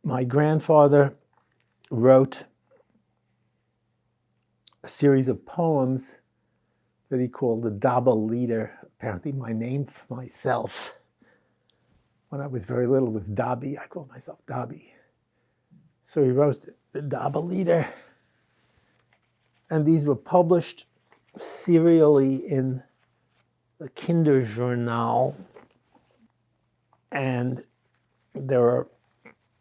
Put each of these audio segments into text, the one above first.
My grandfather wrote a series of poems that he called the Daba-lider. Apparently my name for myself when I was very little was Dabi. I called myself Dabi. So he wrote the Daba-lider, and these were published serially in the Kinder-Zhurnal, and there are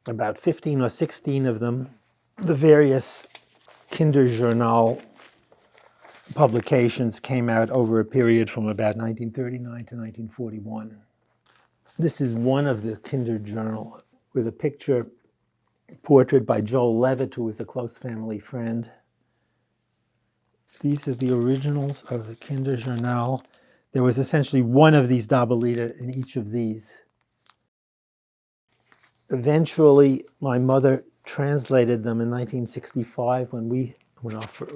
about 15 or 16 of them. The various Kinder-Zhurnal publications came out over a period from about 1939 to 1941. This is one of the Kinder-Zhurnal with a picture, portrait by Joel Levitt, who was a close family friend. These are the originals of the Kinder-Zhurnal. There was essentially one of these Daba-lider in each of these. Eventually, my mother translated them in 1965 when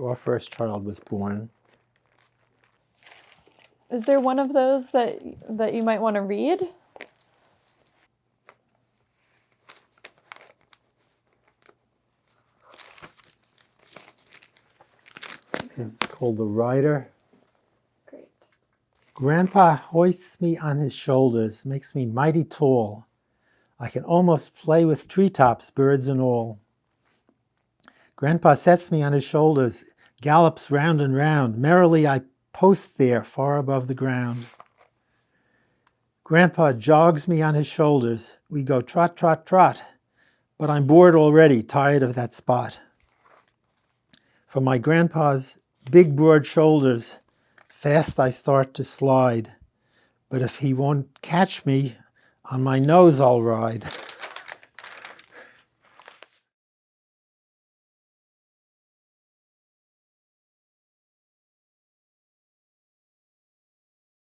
our first child was born. Is there one of those that you might want to read? This is called The Rider. Great. Grandpa hoists me on his shoulders, makes me mighty tall. I can almost play with treetops, birds and all. Grandpa sets me on his shoulders, gallops round and round. Merrily I post there, far above the ground. Grandpa jogs me on his shoulders. We go trot, trot, trot. But I'm bored already, tired of that spot. From my grandpa's big, broad shoulders, fast I start to slide. But if he won't catch me, on my nose I'll ride.